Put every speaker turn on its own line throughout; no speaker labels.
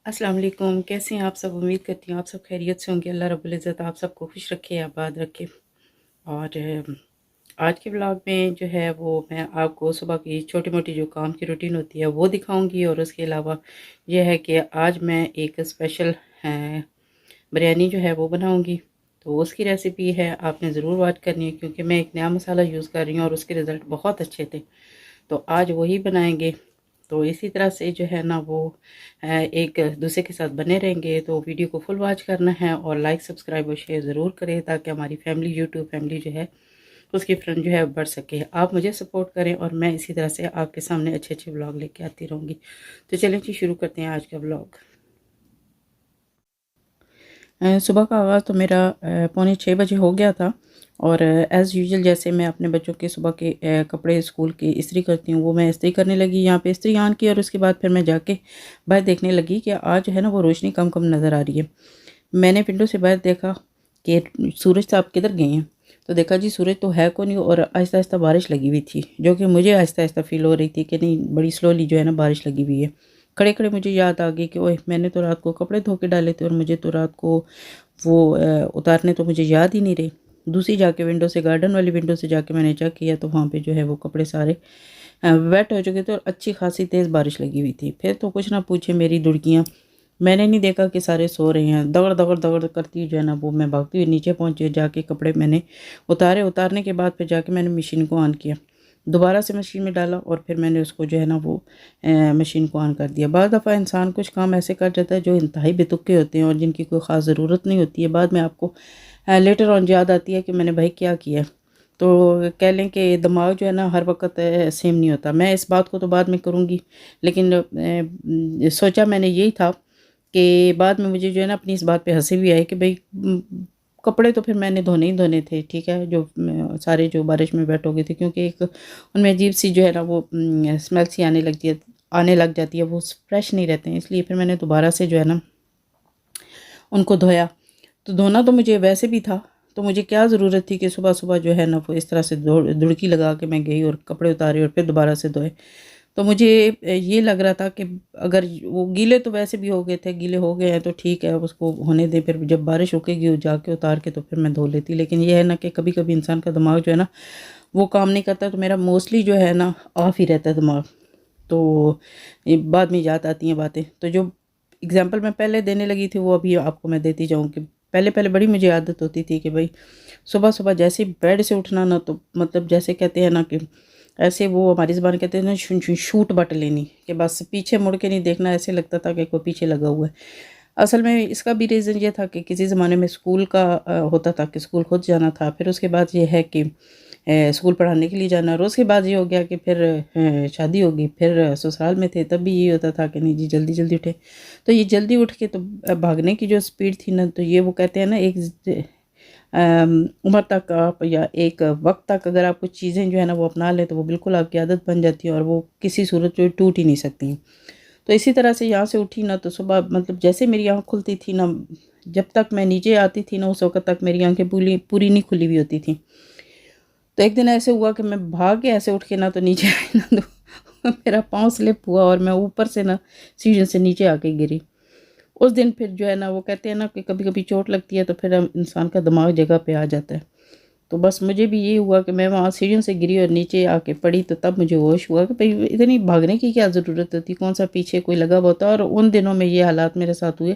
अस्सलाम वालेकुम। कैसे हैं आप सब? उम्मीद करती हूँ आप सब खैरियत से होंगे। अल्लाह रब्बुल इज़्ज़त आप सबको खुश रखे, आबाद रखे। और आज के व्लॉग में जो है वो मैं आपको सुबह की छोटी-मोटी जो काम की रूटीन होती है वो दिखाऊँगी, और उसके अलावा ये है कि आज मैं एक स्पेशल बिरयानी जो है वो बनाऊँगी। तो उसकी रेसिपी है, आपने ज़रूर वॉच करनी है, क्योंकि मैं एक नया मसाला यूज़ कर रही हूँ और उसके रिज़ल्ट बहुत अच्छे थे। तो आज वही बनाएँगे। तो इसी तरह से जो है ना वो एक दूसरे के साथ बने रहेंगे। तो वीडियो को फुल वॉच करना है और लाइक सब्सक्राइब और शेयर ज़रूर करें, ताकि हमारी फैमिली, यूट्यूब फैमिली जो है उसकी फ्रेंड जो है बढ़ सके। आप मुझे सपोर्ट करें और मैं इसी तरह से आपके सामने अच्छे अच्छे व्लॉग लेके आती रहूँगी। तो चलें जी, शुरू करते हैं आज का व्लॉग। सुबह का आगाज़ तो मेरा पौने 6 बजे हो गया था। और एज़ यूजुअल जैसे मैं अपने बच्चों के सुबह के कपड़े स्कूल की इस्त्री करती हूँ, वो मैं इस्त्री करने लगी। यहाँ पे इस्त्री ऑन की और उसके बाद फिर मैं जाके बाहर देखने लगी कि आज जो है ना वो रोशनी कम कम नज़र आ रही है। मैंने विंडो से बाहर देखा कि सूरज साहब किधर गए हैं। तो देखा जी सूरज तो है को नहीं, और आहिस्ता आहिस्ता बारिश लगी हुई थी, जो कि मुझे आहिस्ता आहिस्ता फील हो रही थी कि नहीं, बड़ी स्लोली जो है ना बारिश लगी हुई है। खड़े खड़े मुझे याद आ गई कि ओए, मैंने तो रात को कपड़े धो के डाले थे और मुझे तो रात को वो उतारने तो मुझे याद ही नहीं रहे। दूसरी जाके विंडो से, गार्डन वाली विंडो से जाके मैंने चेक किया, तो वहाँ पे जो है वो कपड़े सारे वेट हो चुके थे और अच्छी खासी तेज़ बारिश लगी हुई थी। फिर तो कुछ ना पूछे मेरी दुड़कियाँ, मैंने नहीं देखा कि सारे सो रहे हैं। दगड़ दगड़ दगड़ करती जो है ना वो मैं भागती हुई नीचे पहुँची, जाके कपड़े मैंने उतारे। उतारने के बाद फिर जाके मैंने मशीन को ऑन किया, दोबारा से मशीन में डाला और फिर मैंने उसको जो है ना वो मशीन को ऑन कर दिया। बाद दफ़ा इंसान कुछ काम ऐसे कर जाता है जो इंतहाई बेतुके होते हैं और जिनकी कोई ख़ास ज़रूरत नहीं होती है। बाद में आपको लेटर ऑन याद आती है कि मैंने भाई क्या किया। तो कह लें कि दिमाग जो है ना हर वक्त सेम नहीं होता। मैं इस बात को तो बाद में करूँगी, लेकिन सोचा मैंने यही था कि बाद में मुझे जो है ना अपनी इस बात पे हँसी भी आई कि भई कपड़े तो फिर मैंने धोने ही धोने थे, ठीक है, जो सारे जो बारिश में वेट हो गए थे, क्योंकि एक उनमें अजीब-सी जो है ना वो स्मेल सी आने लग जाती है, वो फ्रेश नहीं रहते हैं। इसलिए फिर मैंने दोबारा से जो है ना उनको धोया। तो धोना तो मुझे वैसे भी था, तो मुझे क्या ज़रूरत थी कि सुबह-सुबह जो है ना वो इस तरह से दुड़की लगा के मैं गई और कपड़े उतारे और फिर दोबारा से धोए। तो मुझे ये लग रहा था कि अगर वो गीले तो वैसे भी हो गए थे, गीले हो गए हैं तो ठीक है, उसको होने दें, फिर जब बारिश रुकेगी जाके उतार के तो फिर मैं धो लेती। लेकिन ये है ना कि कभी-कभी इंसान का दिमाग जो है ना वो काम नहीं करता, तो मेरा मोस्टली जो है ना ऑफ ही रहता है दिमाग। तो ये बाद में याद आती हैं बातें। तो जो एग्ज़ाम्पल मैं पहले देने लगी थी वो अभी आपको मैं देती जाऊँ कि पहले-पहले बड़ी मुझे आदत होती थी कि भई सुबह-सुबह जैसे ही बेड से उठना ना, तो मतलब जैसे कहते हैं ना कि ऐसे वो हमारी ज़ुबान कहते हैं ना, शूं शूं शूट बट लेनी, कि बस पीछे मुड़ के नहीं देखना। ऐसे लगता था कि कोई पीछे लगा हुआ है। असल में इसका भी रीज़न ये था कि किसी ज़माने में स्कूल का होता था कि स्कूल खुद जाना था। फिर उसके बाद ये है कि स्कूल पढ़ाने के लिए जाना, और उसके बाद ये हो गया कि फिर शादी हो गई। फिर ससुराल में थे तब भी ये होता था कि नहीं जी जल्दी-जल्दी उठें। तो ये जल्दी उठ के तो भागने की जो स्पीड थी ना, तो ये वो कहते हैं ना एक उम्र तक आप, या एक वक़्त तक अगर आप कुछ चीज़ें जो है ना वो अपना लें, तो वो बिल्कुल आपकी आदत बन जाती है और वो किसी सूरत में टूट ही नहीं सकती। तो इसी तरह से यहाँ से उठी ना, तो सुबह मतलब जैसे मेरी आँख खुलती थी ना, जब तक मैं नीचे आती थी ना उस वक़्त तक मेरी आँखें पूरी पूरी नहीं खुली हुई होती थी। तो एक दिन ऐसे हुआ कि मैं भाग के ऐसे उठ के ना तो नीचे आई ना, तो मेरा पाँव स्लिप हुआ और मैं ऊपर से ना सीढ़ियों से नीचे आके गिरी। उस दिन फिर जो है ना वो कहते हैं ना कि कभी-कभी चोट लगती है तो फिर इंसान का दिमाग जगह पे आ जाता है। तो बस मुझे भी ये हुआ कि मैं वहाँ सीढ़ियों से गिरी और नीचे आके पड़ी, तो तब मुझे होश हुआ कि भई इतनी भागने की क्या ज़रूरत होती, कौन-सा पीछे कोई लगा हुआ होता। और उन दिनों में ये हालात मेरे साथ हुए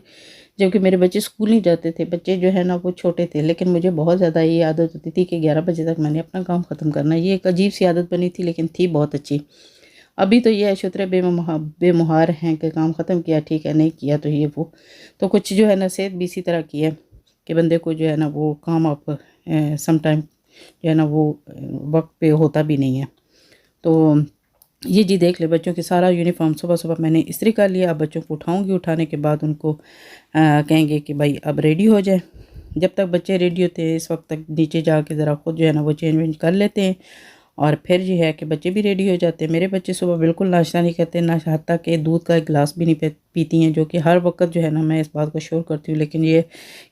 जबकि मेरे बच्चे स्कूल नहीं जाते थे। बच्चे जो है ना वो छोटे थे, लेकिन मुझे बहुत ज़्यादा ये आदत होती थी कि 11 बजे तक मैंने अपना काम ख़त्म करना है। ये एक अजीब-सी आदत बनी थी, लेकिन थी बहुत अच्छी। अभी तो ये है शुक्र बेमुहार हैं कि काम ख़त्म किया ठीक है, नहीं किया तो ये वो। तो कुछ जो है ना सेहत भी इसी तरह की है कि बंदे को जो है ना वो काम आप सम टाइम जो है ना वो वक़्त पे होता भी नहीं है। तो ये जी देख ले, बच्चों के सारा यूनिफ़ॉर्म सुबह-सुबह मैंने इस्त्री कर लिया। अब बच्चों को उठाऊँगी, उठाने के बाद उनको कहेंगे कि भाई अब रेडी हो जाए। जब तक बच्चे रेडी होते हैं इस वक़्त तक नीचे जाके ज़रा खुद जो है ना वो चेंज वेंज कर लेते हैं, और फिर ये है कि बच्चे भी रेडी हो जाते हैं। मेरे बच्चे सुबह बिल्कुल नाश्ता नहीं करते, ना हत्ता कि दूध का एक गिलास भी नहीं पीती हैं, जो कि हर वक़्त जो है ना मैं इस बात को शोर करती हूँ। लेकिन ये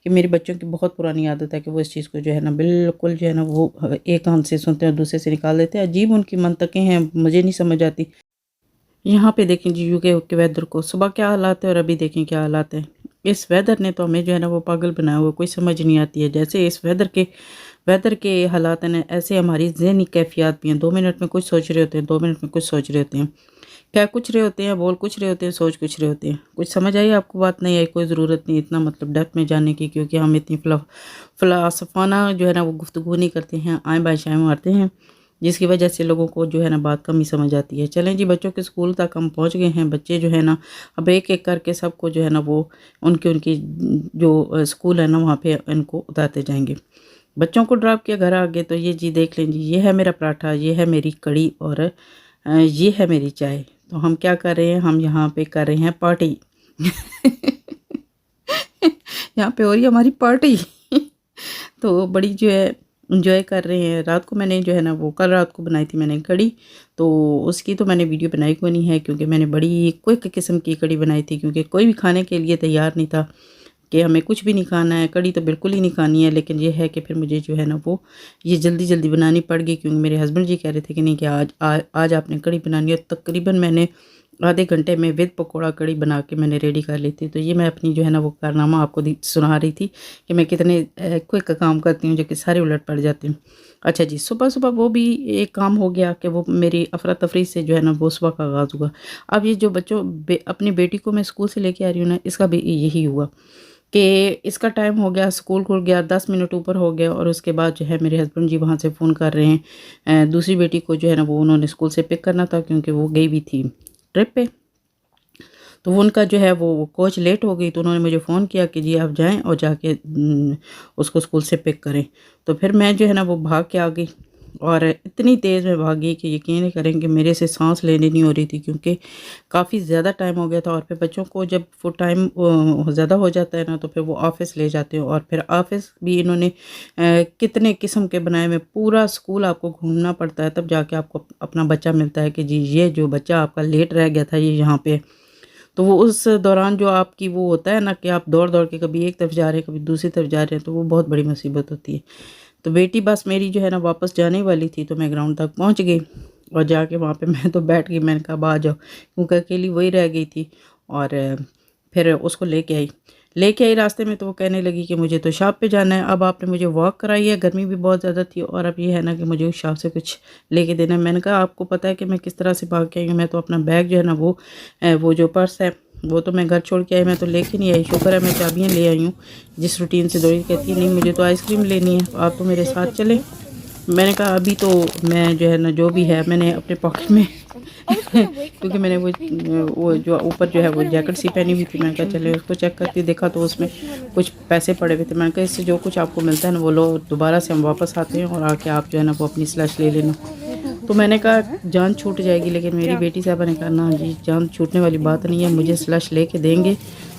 कि मेरे बच्चों की बहुत पुरानी आदत है कि वो इस चीज़ को जो है ना बिल्कुल जो है ना वो एक कान से सुनते हैं और दूसरे से निकाल देते हैं। अजीब उनकी मंतकें हैं, मुझे नहीं समझ आती। यहाँ पे देखें जी यूके के वेदर को, सुबह क्या हालात है और अभी देखें क्या हालात है। इस वेदर ने तो हमें जो है ना वो पागल बनाया हुआ, कोई समझ नहीं आती है। जैसे इस वेदर के हालात हैं ना, ऐसे हमारी ज़हनी कैफियत भी हैं। 2 मिनट में कुछ सोच रहे होते हैं, 2 मिनट में कुछ सोच रहे होते हैं, क्या कुछ रहे होते हैं, बोल कुछ रहे होते हैं, सोच कुछ रहे होते हैं। कुछ समझ आई आपको बात? नहीं आई, कोई ज़रूरत नहीं इतना मतलब डेप्थ में जाने की, क्योंकि हम इतनी फ़िलासफ़ाना जो है ना वो गुफ्तगू नहीं करते हैं, आएँ बाएँ शाएँ मारते हैं, जिसकी वजह से लोगों को जो है ना बात कम ही समझ आती है। चलें जी, बच्चों के स्कूल तक हम पहुँच गए हैं। बच्चे जो है ना अब एक-एक करके सबको जो है ना वो उनकी उनकी जो स्कूल है ना वहाँ पे इनको उतारते जाएँगे। बच्चों को ड्रॉप किया, घर आ गए तो ये जी देख लें जी, ये है मेरा पराठा, ये है मेरी कढ़ी और ये है मेरी चाय। तो हम क्या कर रहे हैं, हम यहाँ पे कर रहे हैं पार्टी। यहाँ पे हो रही है हमारी पार्टी। तो बड़ी जो है एंजॉय कर रहे हैं। रात को मैंने जो है ना वो कल रात को बनाई थी मैंने कढ़ी, तो उसकी तो मैंने वीडियो बनाई कोई नहीं है, क्योंकि मैंने बड़ी क्विक किस्म की कढ़ी बनाई थी, क्योंकि कोई भी खाने के लिए तैयार नहीं था कि हमें कुछ भी नहीं खाना है, कढ़ी तो बिल्कुल ही नहीं खानी है। लेकिन ये है कि फिर मुझे जो है ना वो ये जल्दी जल्दी बनानी पड़ गई, क्योंकि मेरे हस्बैंड जी कह रहे थे कि नहीं कि आज आपने कढ़ी बनानी है। तकरीबन मैंने आधे घंटे में विद पकौड़ा कढ़ी बना के मैंने रेडी कर ली थी। तो ये मैं अपनी जो है ना वो कारनामा आपको सुना रही थी कि मैं कितने क्विक काम करती हूँ, जो कि सारे उलट पड़ जाती हूँ। अच्छा जी, सुबह सुबह वो भी एक काम हो गया कि वो मेरी अफरा तफरी से जो है ना वो सुबह का आगाज़ हुआ। अब ये जो अपनी बेटी को मैं स्कूल से लेके आ रही हूँ ना, इसका भी यही हुआ कि इसका टाइम हो गया, स्कूल खुल गया, 10 मिनट ऊपर हो गया और उसके बाद जो है मेरे हस्बैंड जी वहाँ से फ़ोन कर रहे हैं। दूसरी बेटी को जो है ना वो उन्होंने स्कूल से पिक करना था, क्योंकि वो गई भी थी ट्रिप पे। तो वो उनका जो है वो कोच लेट हो गई, तो उन्होंने मुझे फ़ोन किया कि जी आप जाएँ और जाके उसको स्कूल से पिक करें। तो फिर मैं जो है ना वो भाग के आ गई, और इतनी तेज़ मैं भागी कि यकीन नहीं करेंगे मेरे से साँस लेनी नहीं हो रही थी, क्योंकि काफ़ी ज़्यादा टाइम हो गया था। और फिर बच्चों को जब वो टाइम ज़्यादा हो जाता है ना, तो फिर वो ऑफ़िस ले जाते हैं, और फिर ऑफ़िस भी इन्होंने कितने किस्म के बनाए हुए, पूरा स्कूल आपको घूमना पड़ता है, तब जाके आपको अपना बच्चा मिलता है कि जी ये जो बच्चा आपका लेट रह गया था ये यहाँ पे। तो वो उस दौरान जो आपकी वो होता है ना कि आप दौड़-दौड़ के कभी एक तरफ जा रहे हैं, कभी दूसरी तरफ जा रहे हैं, तो वो बहुत बड़ी मुसीबत होती है। तो बेटी बस मेरी जो है ना वापस जाने वाली थी, तो मैं ग्राउंड तक पहुँच गई और जाके वहाँ पे मैं तो बैठ गई। मैंने कहा अब आ जाओ, क्योंकि अकेली वही रह गई थी। और फिर उसको लेके आई रास्ते में, तो वो कहने लगी कि मुझे तो शॉप पे जाना है। अब आपने मुझे वॉक कराई है, गर्मी भी बहुत ज़्यादा थी, और अब ये है ना कि मुझे उस शॉप से कुछ लेके देना है। मैंने कहा आपको पता है कि मैं किस तरह से भाग के आई हूँ, मैं तो अपना बैग जो है ना वो जो पर्स है वो तो मैं घर छोड़ के आई, मैं तो लेके नहीं आई। शुक्र है मैं चाबियाँ ले आई हूँ। जिस रूटीन से दौड़ी कहती है नहीं मुझे तो आइसक्रीम लेनी है, आप तो मेरे साथ चले। मैंने कहा अभी तो मैं जो है ना जो भी है मैंने अपने पॉकेट में क्योंकि मैंने वो जो ऊपर जो है वो जैकेट सी पहनी हुई थी, मैंने कहा चले उसको चेक करके देखा तो उसमें कुछ पैसे पड़े हुए थे। मैंने कहा इससे जो कुछ आपको मिलता है ना वो लो, दोबारा से हम वापस आते हैं और आके आप जो है ना वो अपनी स्लश ले लेना। तो मैंने कहा जान छूट जाएगी, लेकिन मेरी बेटी साहबा ने कहा ना जी जान छूटने वाली बात नहीं है, मुझे स्लश लेके देंगे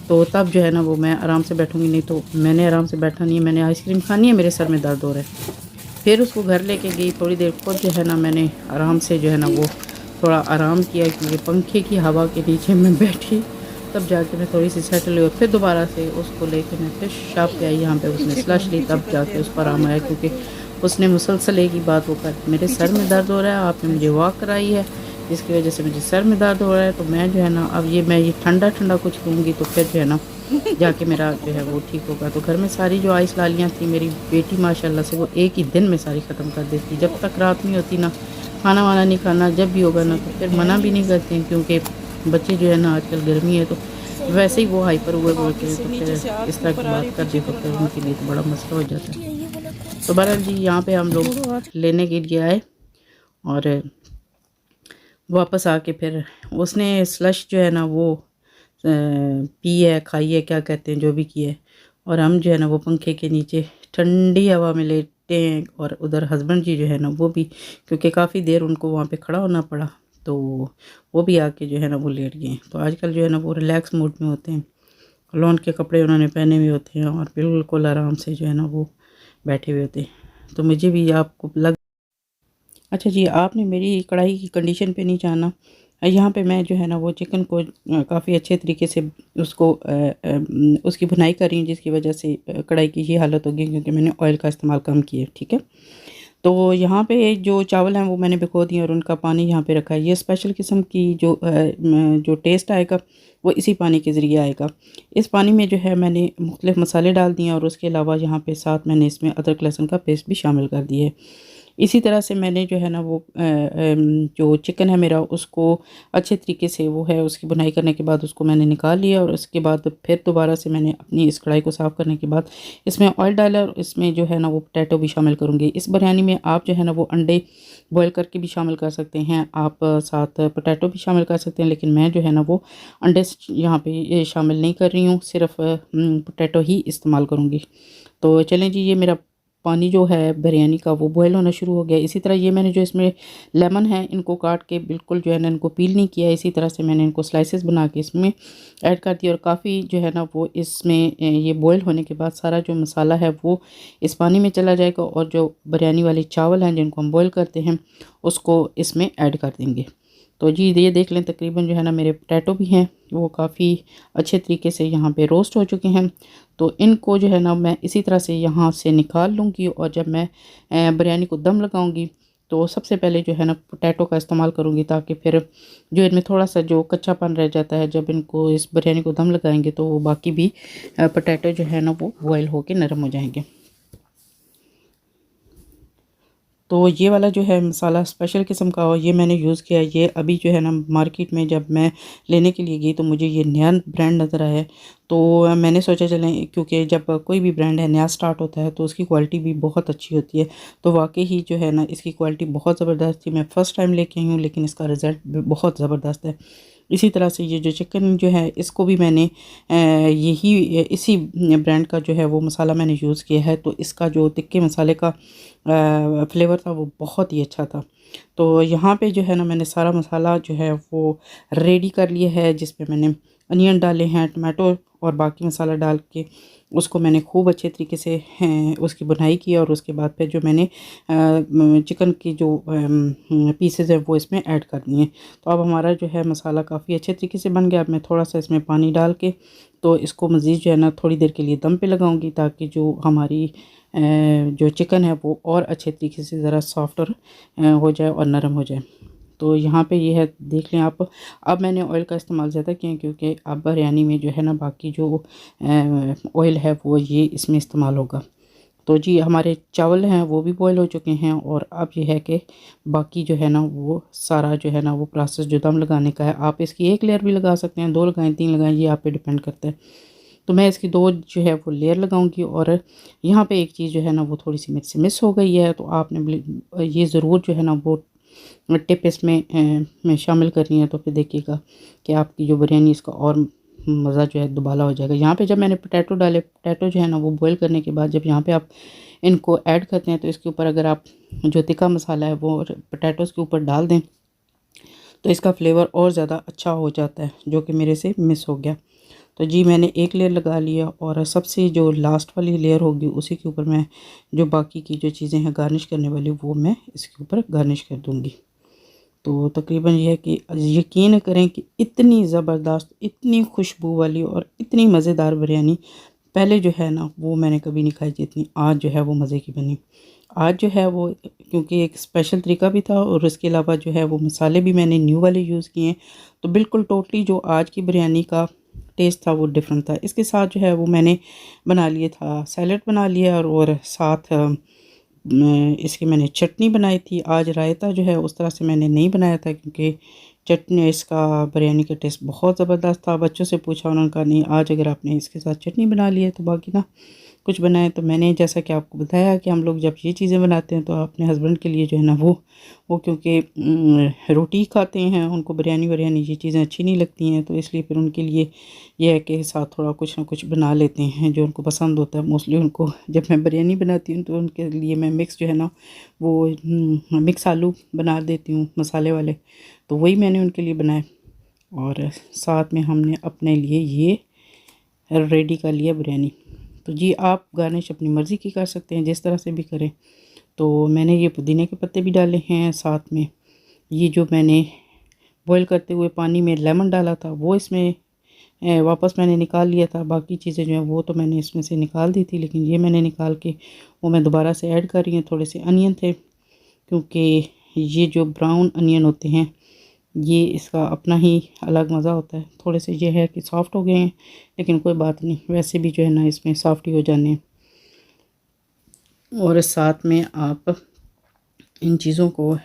तो तब जो है ना वो मैं आराम से बैठूंगी, नहीं तो मैंने आराम से बैठा नहीं है, मैंने आइसक्रीम खानी है, मेरे सर में दर्द हो रहा है। फिर उसको घर लेके गई, थोड़ी देर खुद जो है ना मैंने आराम से जो है ना वो थोड़ा आराम किया, क्योंकि पंखे की हवा के नीचे मैं बैठी, तब जाके मैं थोड़ी सी सेटल हुई। और फिर दोबारा से उसको लेके मैं फिर शॉप पे आई, यहाँ पे उसने स्लश ली, तब जाके उस पर आराम आया, क्योंकि उसने मुसलसल एक ही बात वो कर मेरे सर में दर्द हो रहा है, आपने मुझे वॉक कराई है जिसकी वजह से मुझे सर में दर्द हो रहा है, तो मैं जो है ना अब मैं ये ठंडा ठंडा कुछ लूँगी तो फिर जो है ना जाके मेरा जो है वो ठीक होगा। तो घर में सारी जो आइस लालियाँ थी, मेरी बेटी माशाल्लाह से वो एक ही दिन में सारी ख़त्म कर देती। जब तक रात नहीं होती ना खाना वाना नहीं खाना, जब भी होगा ना तो फिर मना भी नहीं करते हैं, क्योंकि बच्चे जो है ना आजकल गर्मी है तो वैसे ही वो हाइपर हुए बोलते हैं, तो फिर इस तरह की बात कर दी तो फिर उनके लिए तो बड़ा मसला हो जाता है। तो बहरहाल जी यहाँ पे हम लोग लेने के लिए आए, और वापस आके फिर उसने स्लश जो है ना वो पी है, खाई है, क्या कहते हैं जो भी किया है, और हम जो है ना वो पंखे के नीचे ठंडी हवा में लेटे हैं। और उधर हस्बैंड जी जो है ना वो भी, क्योंकि काफ़ी देर उनको वहाँ पे खड़ा होना पड़ा, तो वो भी आके जो है ना वो लेट गए। तो आजकल जो है ना वो रिलैक्स मूड में होते हैं, लॉन के कपड़े उन्होंने पहने हुए होते हैं और बिल्कुल आराम से जो है ना वो बैठे हुए होते हैं। तो मुझे भी आपको लग अच्छा जी, आपने मेरी कढ़ाई की कंडीशन पे नहीं जाना। यहाँ पे मैं जो है ना वो चिकन को काफ़ी अच्छे तरीके से उसकी भुनाई कर रही हूँ, जिसकी वजह से कढ़ाई की ये हालत होगी, क्योंकि मैंने ऑयल का इस्तेमाल कम किया, ठीक है। तो यहाँ पे जो चावल हैं वो मैंने भिगो दिए और उनका पानी यहाँ पे रखा है। ये स्पेशल किस्म की जो टेस्ट आएगा वो इसी पानी के ज़रिए आएगा। इस पानी में जो है मैंने मुख्तलिफ़ मसाले डाल दिए और उसके अलावा यहाँ पे साथ मैंने इसमें अदरक लहसुन का पेस्ट भी शामिल कर दिया है। इसी तरह से मैंने जो है ना वो जो चिकन है मेरा उसको अच्छे तरीके से वो है उसकी बुनाई करने के बाद उसको मैंने निकाल लिया और उसके बाद फिर दोबारा से मैंने अपनी इस कढ़ाई को साफ़ करने के बाद इसमें ऑयल डाला और इसमें जो है ना वो पोटैटो भी शामिल करूँगी। इस बिरयानी में आप जो है ना वो अंडे बॉयल करके भी शामिल कर सकते हैं, आप साथ पोटैटो भी शामिल कर सकते हैं, लेकिन मैं जो है ना वो अंडे यहाँ पे ये शामिल नहीं कर रही हूँ, सिर्फ पोटैटो ही इस्तेमाल करूँगी। तो चलें जी, ये मेरा पानी जो है बिरयानी का वो बॉयल होना शुरू हो गया। इसी तरह ये मैंने जो इसमें लेमन है इनको काट के बिल्कुल जो है ना इनको पील नहीं किया, इसी तरह से मैंने इनको स्लाइसेस बना के इसमें ऐड कर दिया और काफ़ी जो है ना वो इसमें ये बॉयल होने के बाद सारा जो मसाला है वो इस पानी में चला जाएगा और जो बिरयानी वाले चावल हैं जिनको हम बॉयल करते हैं उसको इसमें ऐड कर देंगे। तो जी ये देख लें, तकरीबन जो है ना मेरे पोटैटो भी हैं वो काफ़ी अच्छे तरीके से यहाँ पे रोस्ट हो चुके हैं। तो इनको जो है ना मैं इसी तरह से यहाँ से निकाल लूँगी और जब मैं बिरयानी को दम लगाऊँगी तो सबसे पहले जो है ना पोटैटो का इस्तेमाल करूँगी, ताकि फिर जो इनमें थोड़ा सा जो कच्चापन रह जाता है जब इनको इस बिरयानी को दम लगाएंगे तो वो बाकी भी पोटैटो जो है ना वो बॉयल होके नरम हो जाएंगे। तो ये वाला जो है मसाला स्पेशल किस्म का और ये मैंने यूज़ किया है। ये अभी जो है ना मार्केट में जब मैं लेने के लिए गई तो मुझे ये नया ब्रांड नज़र आया। तो मैंने सोचा चलें, क्योंकि जब कोई भी ब्रांड है नया स्टार्ट होता है तो उसकी क्वालिटी भी बहुत अच्छी होती है। तो वाकई ही जो है ना इसकी क्वालिटी बहुत ज़बरदस्त थी। मैं फ़र्स्ट टाइम लेके आई हूँ लेकिन इसका रिज़ल्ट भी बहुत ज़बरदस्त है। इसी तरह से ये जो चिकन जो है इसको भी मैंने यही इसी ब्रांड का जो है वो मसाला मैंने यूज़ किया है। तो इसका जो तिक्के मसाले का फ्लेवर था वो बहुत ही अच्छा था। तो यहाँ पे जो है ना मैंने सारा मसाला जो है वो रेडी कर लिया है, जिसमें मैंने अनियन डाले हैं, टमाटो और बाकी मसाला डाल के उसको मैंने खूब अच्छे तरीके से उसकी बुनाई की और उसके बाद फिर जो मैंने चिकन की जो पीसेस है वो इसमें ऐड कर दिए। तो अब हमारा जो है मसाला काफ़ी अच्छे तरीके से बन गया। अब मैं थोड़ा सा इसमें पानी डाल के तो इसको मज़ीद जो है ना थोड़ी देर के लिए दम पे लगाऊंगी, ताकि जो हमारी जो चिकन है वो और अच्छे तरीके से ज़रा सॉफ्ट और हो जाए और नरम हो जाए। तो यहाँ पे ये है, देख लें आप। अब मैंने ऑयल का इस्तेमाल ज़्यादा किया क्योंकि अब बिरयानी में जो है ना बाकी जो ऑयल है वो ये इसमें इस्तेमाल होगा। तो जी हमारे चावल हैं वो भी बॉयल हो चुके हैं और अब ये है कि बाकी जो है ना वो सारा जो है ना वो प्रोसेस जो दम लगाने का है, आप इसकी एक लेयर भी लगा सकते हैं, 2 लगाएं, 3 लगाएं, ये आप पे डिपेंड करता है। तो मैं इसकी 2 जो है वो लेयर लगाऊंगी। और यहाँ पे एक चीज़ जो है ना वो थोड़ी सी मेरे से मिस हो गई है, तो आपने ये ज़रूर जो है ना वो टिप इसमें में शामिल करनी है, तो फिर देखिएगा कि आपकी जो बिरयानी इसका और मज़ा जो है दुबाला हो जाएगा। यहाँ पे जब मैंने पोटैटो डाले, पोटैटो जो है ना वो बॉईल करने के बाद जब यहाँ पे आप इनको ऐड करते हैं तो इसके ऊपर अगर आप जो तिक्का मसाला है वो पोटैटोज़ के ऊपर डाल दें तो इसका फ्लेवर और ज़्यादा अच्छा हो जाता है, जो कि मेरे से मिस हो गया। तो जी मैंने एक लेयर लगा लिया और सबसे जो लास्ट वाली लेयर होगी उसी के ऊपर मैं जो बाकी की जो चीज़ें हैं गार्निश करने वाली वो मैं इसके ऊपर गार्निश कर दूँगी। तो तकरीबन ये है कि यकीन करें कि इतनी ज़बरदस्त, इतनी खुशबू वाली और इतनी मज़ेदार बिरयानी पहले जो है ना वो मैंने कभी नहीं खाई जितनी आज जो है वो मज़े की बनी। आज जो है वो क्योंकि एक स्पेशल तरीका भी था और उसके अलावा जो है वो मसाले भी मैंने न्यू वाले यूज़ किए, तो बिल्कुल टोटली जो आज की बिरयानी का टेस्ट था वो डिफरेंट था। इसके साथ जो है वो मैंने बना लिया था, सैलेड बना लिया और साथ इसकी मैंने चटनी बनाई थी। आज रायता जो है उस तरह से मैंने नहीं बनाया था क्योंकि चटनी इसका बिरयानी का टेस्ट बहुत ज़बरदस्त था। बच्चों से पूछा, उन्होंने कहा नहीं आज अगर आपने इसके साथ चटनी बना ली है तो बाकी ना कुछ बनाए। तो मैंने जैसा कि आपको बताया कि हम लोग जब ये चीज़ें बनाते हैं तो अपने हस्बैंड के लिए जो है ना वो क्योंकि रोटी खाते हैं, उनको बिरयानी वरयानी ये चीज़ें अच्छी नहीं लगती हैं, तो इसलिए फिर उनके लिए ये है कि साथ थोड़ा कुछ ना कुछ बना लेते हैं जो उनको पसंद होता है। मोस्टली उनको जब मैं बिरयानी बनाती हूँ तो उनके लिए मैं मिक्स जो है ना वो मिक्स आलू बना देती हूँ मसाले वाले, तो वही मैंने उनके लिए बनाए। और साथ में हमने अपने लिए ये रेडी कर लिया बिरयानी। तो जी आप गार्निश अपनी मर्ज़ी की कर सकते हैं, जिस तरह से भी करें। तो मैंने ये पुदीने के पत्ते भी डाले हैं, साथ में ये जो मैंने बॉईल करते हुए पानी में लेमन डाला था वो इसमें वापस मैंने निकाल लिया था। बाकी चीज़ें जो हैं वो तो मैंने इसमें से निकाल दी थी, लेकिन ये मैंने निकाल के वो मैं दोबारा से ऐड कर रही हूँ। थोड़े से अनियन थे क्योंकि ये जो ब्राउन अनियन होते हैं ये इसका अपना ही अलग मज़ा होता है। थोड़े से ये है कि सॉफ़्ट हो गए हैं, लेकिन कोई बात नहीं, वैसे भी जो है ना इसमें सॉफ़्ट ही हो जाने हैं। और साथ में आप इन चीज़ों को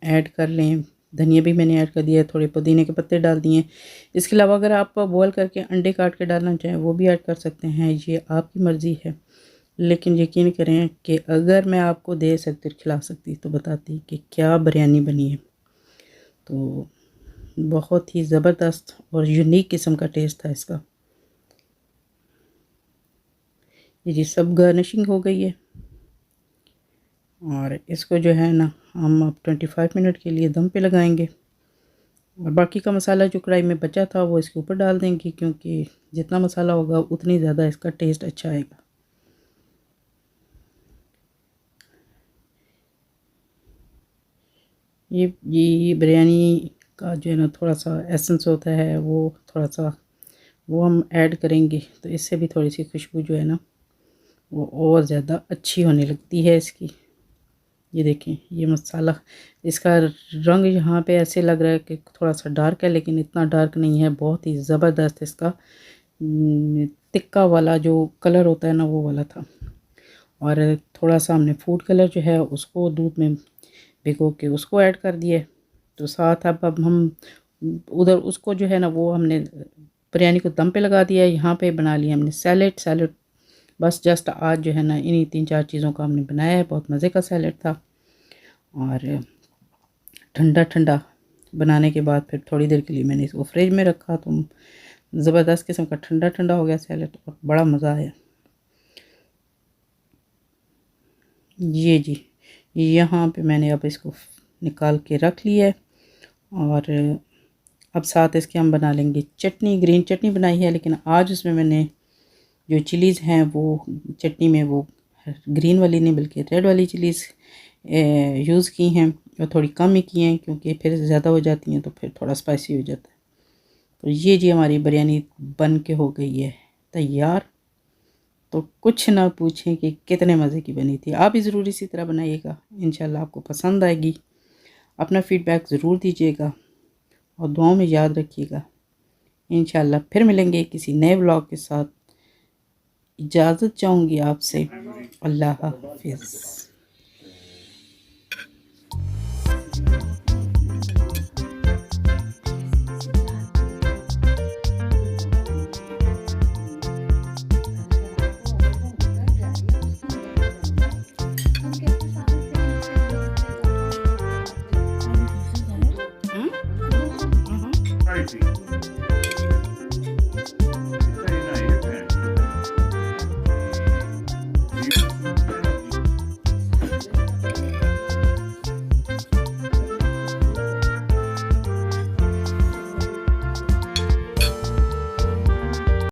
ऐड कर लें। धनिया भी मैंने ऐड कर दिया है, थोड़े पुदीने के पत्ते डाल दिए। इसके अलावा अगर आप बॉयल करके अंडे काट के डालना चाहें वो भी ऐड कर सकते हैं, ये आपकी मर्ज़ी है। लेकिन यकीन करें कि अगर मैं आपको दे सकती खिला सकती तो बताती कि क्या बिरयानी बनी है। तो बहुत ही ज़बरदस्त और यूनिक किस्म का टेस्ट था इसका। ये जी सब गार्निशिंग हो गई है और इसको जो है ना हम अब 25 मिनट के लिए दम पे लगाएंगे और बाकी का मसाला जो कढ़ाई में बचा था वो इसके ऊपर डाल देंगे, क्योंकि जितना मसाला होगा उतनी ज़्यादा इसका टेस्ट अच्छा आएगा। ये बिरयानी का जो है ना थोड़ा सा एसेंस होता है, वो थोड़ा सा वो हम ऐड करेंगे तो इससे भी थोड़ी सी खुशबू जो है ना वो और ज़्यादा अच्छी होने लगती है इसकी। ये देखें ये मसाला, इसका रंग यहाँ पे ऐसे लग रहा है कि थोड़ा सा डार्क है, लेकिन इतना डार्क नहीं है, बहुत ही ज़बरदस्त इसका तिक्का वाला जो कलर होता है ना वो वाला था। और थोड़ा सा हमने फूड कलर जो है उसको दूध में भिगो के उसको ऐड कर दिए। तो साथ अब हम उधर उसको जो है ना वो हमने बिरयानी को दम पे लगा दिया। यहाँ पे बना लिया हमने सैलेड बस जस्ट आज जो है ना इन्हीं 3-4 चीज़ों का हमने बनाया है। बहुत मज़े का सैलेड था और ठंडा ठंडा बनाने के बाद फिर थोड़ी देर के लिए मैंने इसको फ्रिज में रखा, तो ज़बरदस्त किस्म का ठंडा ठंडा हो गया सैलेड और बड़ा मज़ा आया। ये जी यहाँ पे मैंने अब इसको निकाल के रख लिया है और अब साथ इसके हम बना लेंगे चटनी। ग्रीन चटनी बनाई है, लेकिन आज उसमें मैंने जो चिलीज़ हैं वो चटनी में वो ग्रीन वाली नहीं बल्कि रेड वाली चिलीज़ यूज़ की हैं और थोड़ी कम ही की हैं, क्योंकि फिर ज़्यादा हो जाती हैं तो फिर थोड़ा स्पाइसी हो जाता है। तो ये जी हमारी बिरयानी बन के हो गई है तैयार। तो कुछ ना पूछें कि कितने मज़े की बनी थी। आप भी ज़रूर इसी तरह बनाइएगा, इंशाल्लाह आपको पसंद आएगी। अपना फ़ीडबैक ज़रूर दीजिएगा और दुआओं में याद रखिएगा। इंशाल्लाह फिर मिलेंगे किसी नए व्लॉग के साथ। इजाज़त चाहूँगी आपसे। अल्लाह हाफ़िज़।